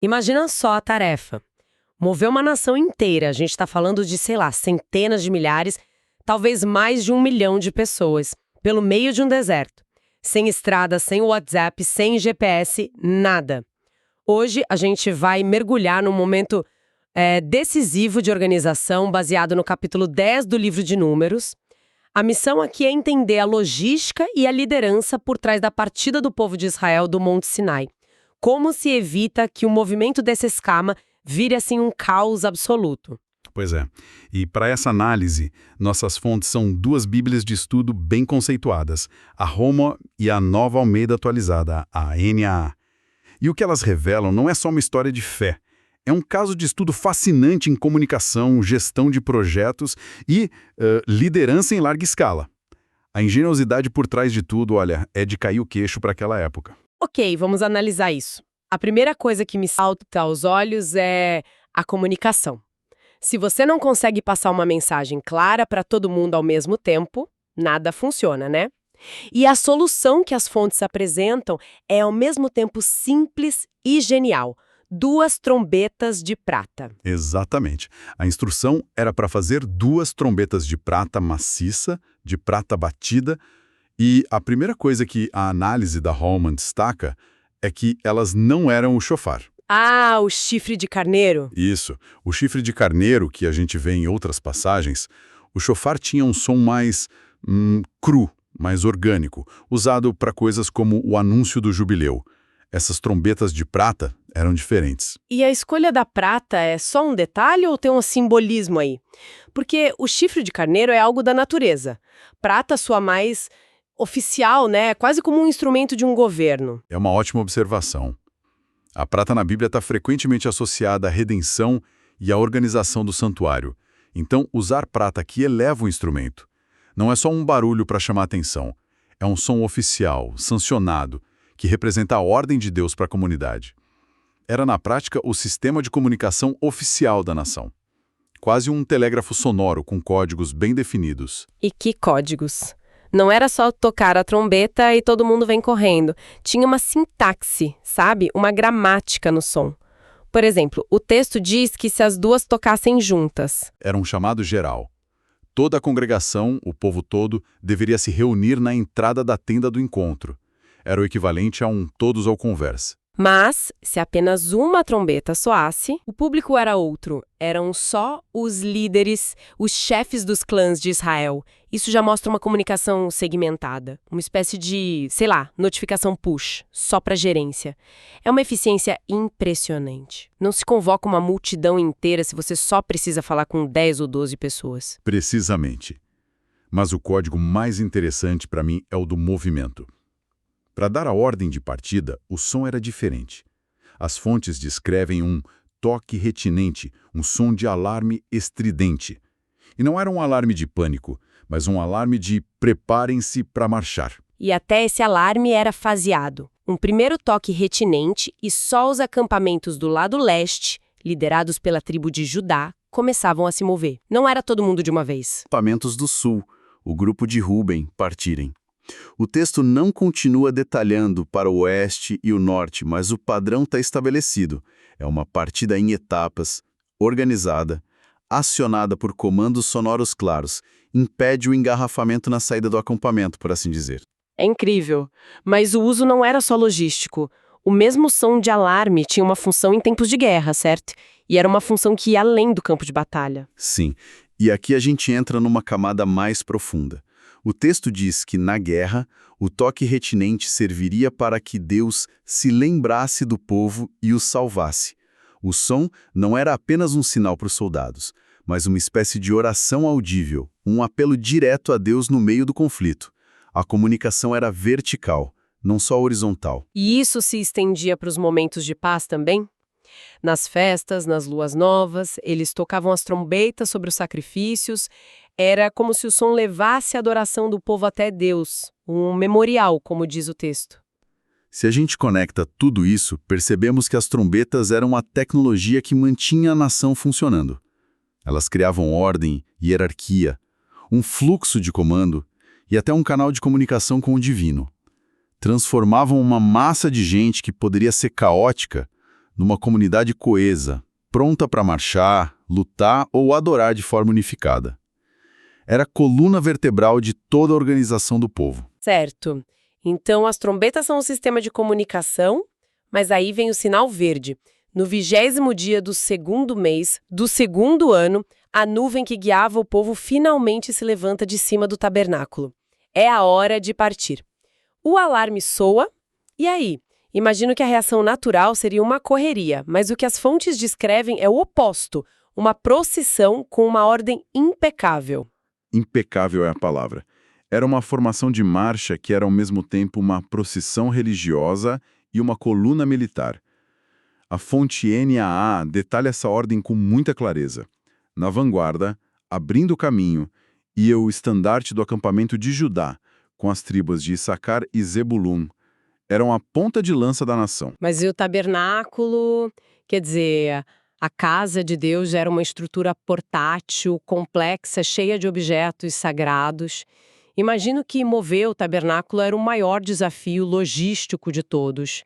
Imagina só a tarefa. Mover uma nação inteira, a gente está falando de, sei lá, centenas de milhares, talvez mais de 1 milhão de pessoas, pelo meio de um deserto. Sem estrada, sem WhatsApp, sem GPS, nada. Hoje a gente vai mergulhar num momento decisivo de organização, baseado no capítulo 10 do livro de Números. A missão aqui é entender a logística e a liderança por trás da partida do povo de Israel do Monte Sinai. Como se evita que o movimento dessa escama vire assim um caos absoluto. Pois é. E para essa análise, nossas fontes são 2 bíblias de estudo bem conceituadas, a Roma e a Nova Almeida Atualizada, a NAA. E o que elas revelam não é só uma história de fé. É um caso de estudo fascinante em comunicação, gestão de projetos e liderança em larga escala. A engenhosidade por trás de tudo, olha, é de cair o queixo para aquela época. Ok, vamos analisar isso. A primeira coisa que me salta aos olhos é a comunicação. Se você não consegue passar uma mensagem clara para todo mundo ao mesmo tempo, nada funciona, né? E a solução que as fontes apresentam é ao mesmo tempo simples e genial. 2 trombetas de prata. Exatamente. A instrução era para fazer 2 trombetas de prata maciça, de prata batida, e a primeira coisa que a análise da Holman destaca é que elas não eram o shofar. Ah, o chifre de carneiro? Isso. O chifre de carneiro, que a gente vê em outras passagens, o shofar tinha um som mais cru, mais orgânico, usado para coisas como o anúncio do jubileu. Essas trombetas de prata eram diferentes. E a escolha da prata é só um detalhe ou tem um simbolismo aí? Porque o chifre de carneiro é algo da natureza. Prata soa mais oficial, né? Quase como um instrumento de um governo. É uma ótima observação. A prata na Bíblia está frequentemente associada à redenção e à organização do santuário. Então, usar prata aqui eleva o instrumento. Não é só um barulho para chamar atenção. É um som oficial, sancionado, que representa a ordem de Deus para a comunidade. Era, na prática, o sistema de comunicação oficial da nação. Quase um telégrafo sonoro com códigos bem definidos. E que códigos? Não era só tocar a trombeta e todo mundo vem correndo. Tinha uma sintaxe, sabe? Uma gramática no som. Por exemplo, o texto diz que se as 2 tocassem juntas. Era um chamado geral. Toda a congregação, o povo todo, deveria se reunir na entrada da tenda do encontro. Era o equivalente a um todos ao conversa. Mas, se apenas uma trombeta soasse, o público era outro. Eram só os líderes, os chefes dos clãs de Israel. Isso já mostra uma comunicação segmentada. Uma espécie de, sei lá, notificação push, só para gerência. É uma eficiência impressionante. Não se convoca uma multidão inteira se você só precisa falar com 10 ou 12 pessoas. Precisamente. Mas o código mais interessante para mim é o do movimento. Para dar a ordem de partida, o som era diferente. As fontes descrevem um toque retinente, um som de alarme estridente. E não era um alarme de pânico, mas um alarme de preparem-se para marchar. E até esse alarme era faseado. Um primeiro toque retinente e só os acampamentos do lado leste, liderados pela tribo de Judá, começavam a se mover. Não era todo mundo de uma vez. Acampamentos do sul, o grupo de Ruben, partirem. O texto não continua detalhando para o oeste e o norte, mas o padrão está estabelecido. É uma partida em etapas, organizada, acionada por comandos sonoros claros, impede o engarrafamento na saída do acampamento, por assim dizer. É incrível, mas o uso não era só logístico. O mesmo som de alarme tinha uma função em tempos de guerra, certo? E era uma função que ia além do campo de batalha. Sim, e aqui a gente entra numa camada mais profunda. O texto diz que, na guerra, o toque retinente serviria para que Deus se lembrasse do povo e os salvasse. O som não era apenas um sinal para os soldados, mas uma espécie de oração audível, um apelo direto a Deus no meio do conflito. A comunicação era vertical, não só horizontal. E isso se estendia para os momentos de paz também? Nas festas, nas luas novas, eles tocavam as trombetas sobre os sacrifícios. Era como se o som levasse a adoração do povo até Deus, um memorial, como diz o texto. Se a gente conecta tudo isso, percebemos que as trombetas eram a tecnologia que mantinha a nação funcionando. Elas criavam ordem, hierarquia, um fluxo de comando e até um canal de comunicação com o divino. Transformavam uma massa de gente que poderia ser caótica numa comunidade coesa, pronta para marchar, lutar ou adorar de forma unificada. Era a coluna vertebral de toda a organização do povo. Certo. Então, as trombetas são um sistema de comunicação, mas aí vem o sinal verde. No 20º dia do segundo mês, do segundo ano, a nuvem que guiava o povo finalmente se levanta de cima do tabernáculo. É a hora de partir. O alarme soa, e aí? Imagino que a reação natural seria uma correria, mas o que as fontes descrevem é o oposto, uma procissão com uma ordem impecável. Impecável é a palavra. Era uma formação de marcha que era ao mesmo tempo uma procissão religiosa e uma coluna militar. A fonte NAA detalha essa ordem com muita clareza. Na vanguarda, abrindo o caminho, ia o estandarte do acampamento de Judá, com as tribos de Issacar e Zebulun. Eram a ponta de lança da nação. Mas e o tabernáculo? Quer dizer, a casa de Deus já era uma estrutura portátil, complexa, cheia de objetos sagrados. Imagino que mover o tabernáculo era o maior desafio logístico de todos.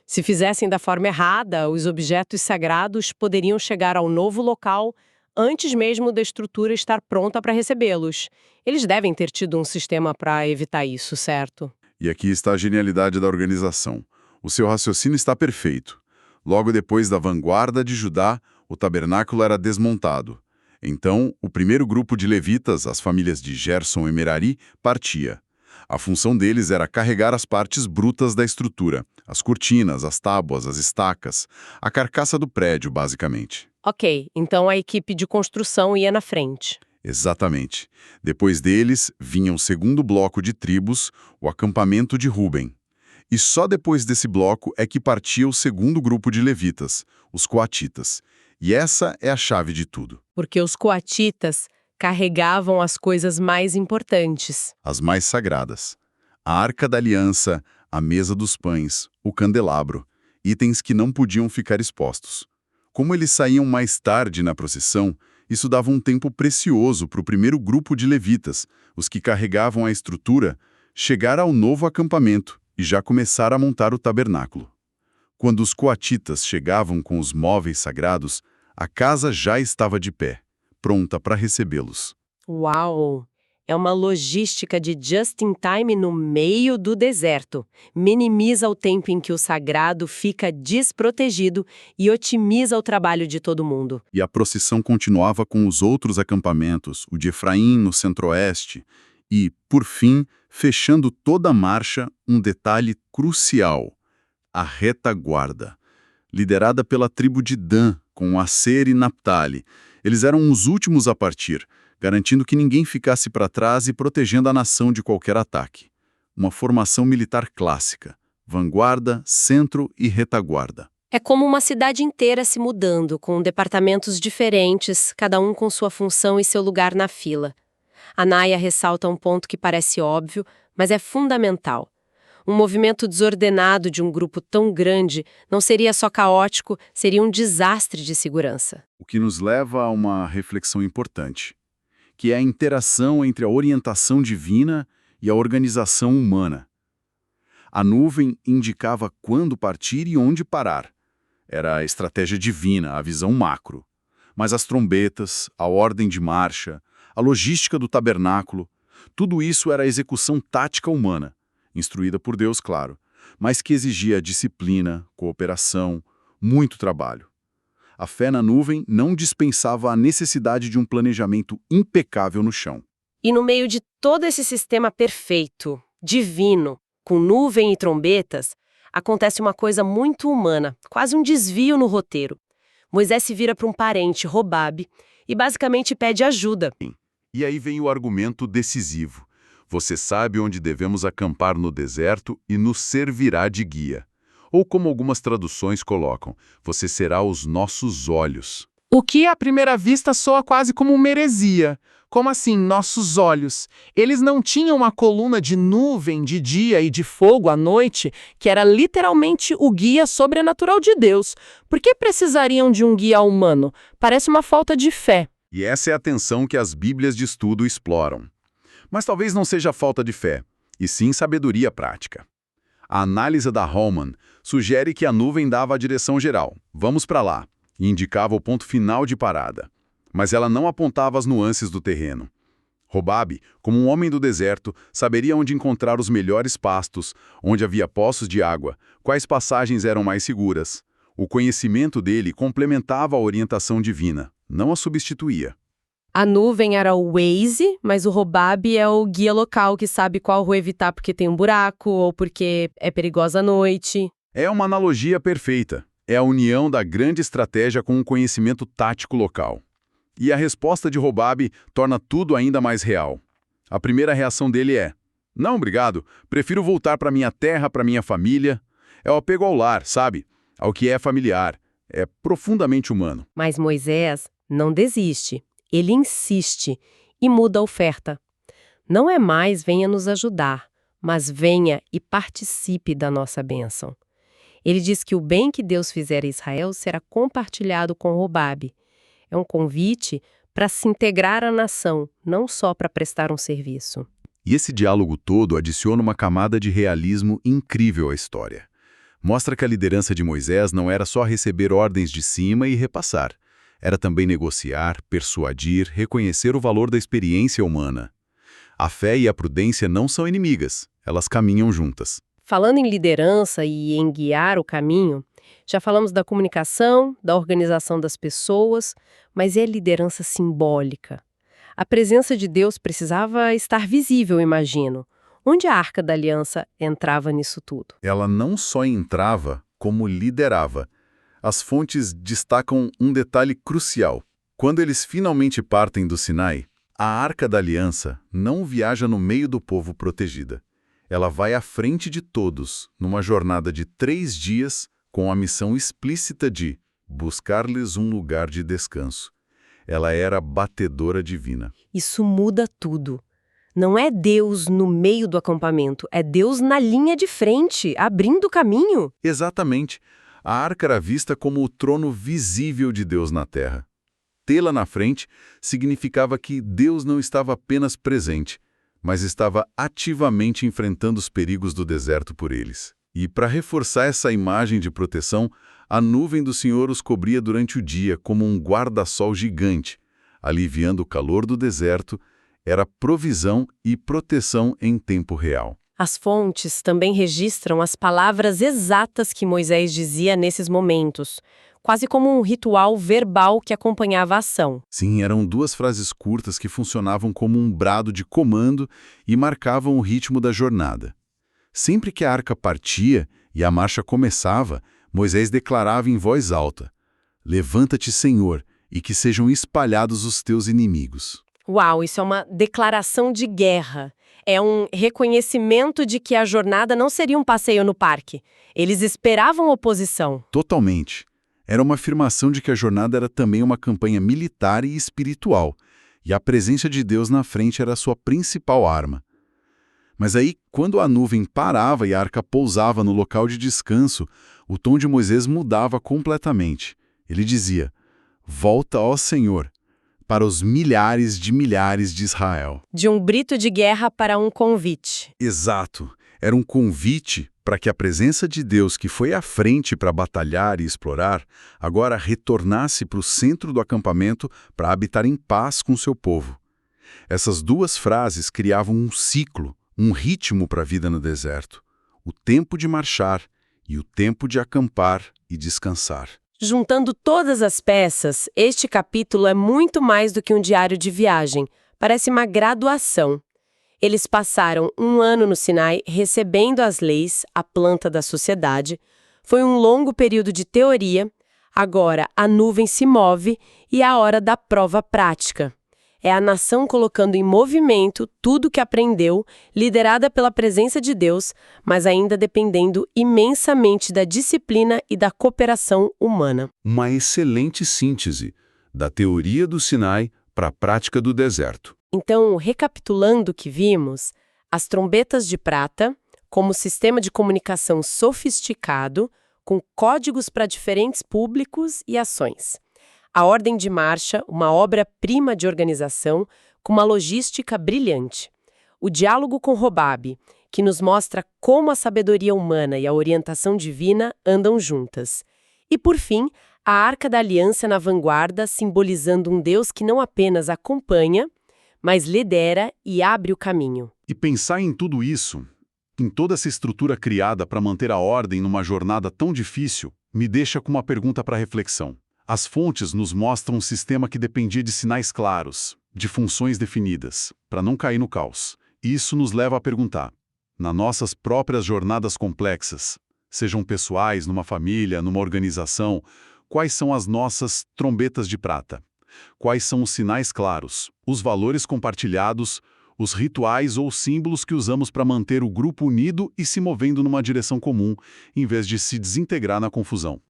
Se fizessem da forma errada, os objetos sagrados poderiam chegar ao novo local antes mesmo da estrutura estar pronta para recebê-los. Eles devem ter tido um sistema para evitar isso, certo? E aqui está a genialidade da organização. O seu raciocínio está perfeito. Logo depois da vanguarda de Judá, o tabernáculo era desmontado. Então, o primeiro grupo de levitas, as famílias de Gerson e Merari, partia. A função deles era carregar as partes brutas da estrutura, as cortinas, as tábuas, as estacas, a carcaça do prédio, basicamente. Ok, então a equipe de construção ia na frente. Exatamente. Depois deles, vinha o segundo bloco de tribos, o acampamento de Ruben. E só depois desse bloco é que partia o segundo grupo de levitas, os coatitas. E essa é a chave de tudo. Porque os coatitas carregavam as coisas mais importantes. As mais sagradas. A Arca da Aliança, a mesa dos pães, o candelabro, itens que não podiam ficar expostos. Como eles saíam mais tarde na procissão, isso dava um tempo precioso para o primeiro grupo de levitas, os que carregavam a estrutura, chegar ao novo acampamento e já começar a montar o tabernáculo. Quando os coatitas chegavam com os móveis sagrados, a casa já estava de pé, pronta para recebê-los. Uau! É uma logística de just-in-time no meio do deserto. Minimiza o tempo em que o sagrado fica desprotegido e otimiza o trabalho de todo mundo. E a procissão continuava com os outros acampamentos, o de Efraim no centro-oeste, e, por fim, fechando toda a marcha, um detalhe crucial: a retaguarda. Liderada pela tribo de Dan, com Aser e Naphtali. Eles eram os últimos a partir, garantindo que ninguém ficasse para trás e protegendo a nação de qualquer ataque. Uma formação militar clássica: vanguarda, centro e retaguarda. É como uma cidade inteira se mudando, com departamentos diferentes, cada um com sua função e seu lugar na fila. A Naya ressalta um ponto que parece óbvio, mas é fundamental. Um movimento desordenado de um grupo tão grande não seria só caótico, seria um desastre de segurança. O que nos leva a uma reflexão importante, que é a interação entre a orientação divina e a organização humana. A nuvem indicava quando partir e onde parar. Era a estratégia divina, a visão macro. Mas as trombetas, a ordem de marcha, a logística do tabernáculo, tudo isso era a execução tática humana, instruída por Deus, claro, mas que exigia disciplina, cooperação, muito trabalho. A fé na nuvem não dispensava a necessidade de um planejamento impecável no chão. E no meio de todo esse sistema perfeito, divino, com nuvem e trombetas, acontece uma coisa muito humana, quase um desvio no roteiro. Moisés se vira para um parente, Robabe, e basicamente pede ajuda. E aí vem o argumento decisivo. Você sabe onde devemos acampar no deserto e nos servirá de guia. Ou como algumas traduções colocam, você será os nossos olhos. O que à primeira vista soa quase como uma heresia. Como assim, nossos olhos? Eles não tinham uma coluna de nuvem de dia e de fogo à noite, que era literalmente o guia sobrenatural de Deus. Por que precisariam de um guia humano? Parece uma falta de fé. E essa é a tensão que as bíblias de estudo exploram. Mas talvez não seja falta de fé, e sim sabedoria prática. A análise da Holman sugere que a nuvem dava a direção geral, vamos para lá, e indicava o ponto final de parada. Mas ela não apontava as nuances do terreno. Robabe, como um homem do deserto, saberia onde encontrar os melhores pastos, onde havia poços de água, quais passagens eram mais seguras. O conhecimento dele complementava a orientação divina, não a substituía. A nuvem era o Waze, mas o Robabe é o guia local que sabe qual rua evitar porque tem um buraco ou porque é perigosa à noite. É uma analogia perfeita. É a união da grande estratégia com um conhecimento tático local. E a resposta de Robabe torna tudo ainda mais real. A primeira reação dele é: não, obrigado, prefiro voltar para minha terra, para minha família. É o apego ao lar, sabe? Ao que é familiar. É profundamente humano. Mas Moisés não desiste. Ele insiste e muda a oferta. Não é mais venha nos ajudar, mas venha e participe da nossa bênção. Ele diz que o bem que Deus fizer a Israel será compartilhado com Robabe. É um convite para se integrar à nação, não só para prestar um serviço. E esse diálogo todo adiciona uma camada de realismo incrível à história. Mostra que a liderança de Moisés não era só receber ordens de cima e repassar. Era também negociar, persuadir, reconhecer o valor da experiência humana. A fé e a prudência não são inimigas, elas caminham juntas. Falando em liderança e em guiar o caminho, já falamos da comunicação, da organização das pessoas, mas é liderança simbólica. A presença de Deus precisava estar visível, imagino. Onde a Arca da Aliança entrava nisso tudo? Ela não só entrava, como liderava. As fontes destacam um detalhe crucial. Quando eles finalmente partem do Sinai, a Arca da Aliança não viaja no meio do povo protegida. Ela vai à frente de todos, numa jornada de 3 dias, com a missão explícita de buscar-lhes um lugar de descanso. Ela era batedora divina. Isso muda tudo. Não é Deus no meio do acampamento, é Deus na linha de frente, abrindo o caminho. Exatamente. A arca era vista como o trono visível de Deus na terra. Tê-la na frente significava que Deus não estava apenas presente, mas estava ativamente enfrentando os perigos do deserto por eles. E para reforçar essa imagem de proteção, a nuvem do Senhor os cobria durante o dia como um guarda-sol gigante, aliviando o calor do deserto. Era provisão e proteção em tempo real. As fontes também registram as palavras exatas que Moisés dizia nesses momentos, quase como um ritual verbal que acompanhava a ação. Sim, eram 2 frases curtas que funcionavam como um brado de comando e marcavam o ritmo da jornada. Sempre que a arca partia e a marcha começava, Moisés declarava em voz alta: "Levanta-te, Senhor, e que sejam espalhados os teus inimigos." Uau, isso é uma declaração de guerra. É um reconhecimento de que a jornada não seria um passeio no parque. Eles esperavam oposição. Totalmente. Era uma afirmação de que a jornada era também uma campanha militar e espiritual, e a presença de Deus na frente era a sua principal arma. Mas aí, quando a nuvem parava e a arca pousava no local de descanso, o tom de Moisés mudava completamente. Ele dizia: "Volta, ó Senhor, para os milhares de Israel." De um grito de guerra para um convite. Exato. Era um convite para que a presença de Deus, que foi à frente para batalhar e explorar, agora retornasse para o centro do acampamento para habitar em paz com seu povo. Essas 2 frases criavam um ciclo, um ritmo para a vida no deserto. O tempo de marchar e o tempo de acampar e descansar. Juntando todas as peças, este capítulo é muito mais do que um diário de viagem. Parece uma graduação. Eles passaram 1 ano no Sinai recebendo as leis, a planta da sociedade. Foi um longo período de teoria. Agora a nuvem se move e é a hora da prova prática. É a nação colocando em movimento tudo o que aprendeu, liderada pela presença de Deus, mas ainda dependendo imensamente da disciplina e da cooperação humana. Uma excelente síntese da teoria do Sinai para a prática do deserto. Então, recapitulando o que vimos, as trombetas de prata, como sistema de comunicação sofisticado, com códigos para diferentes públicos e ações. A ordem de marcha, uma obra-prima de organização, com uma logística brilhante. O diálogo com Robabe, que nos mostra como a sabedoria humana e a orientação divina andam juntas. E, por fim, a Arca da Aliança na vanguarda, simbolizando um Deus que não apenas acompanha, mas lidera e abre o caminho. E pensar em tudo isso, em toda essa estrutura criada para manter a ordem numa jornada tão difícil, me deixa com uma pergunta para reflexão. As fontes nos mostram um sistema que dependia de sinais claros, de funções definidas, para não cair no caos. E isso nos leva a perguntar, nas nossas próprias jornadas complexas, sejam pessoais, numa família, numa organização, quais são as nossas trombetas de prata? Quais são os sinais claros, os valores compartilhados, os rituais ou símbolos que usamos para manter o grupo unido e se movendo numa direção comum, em vez de se desintegrar na confusão?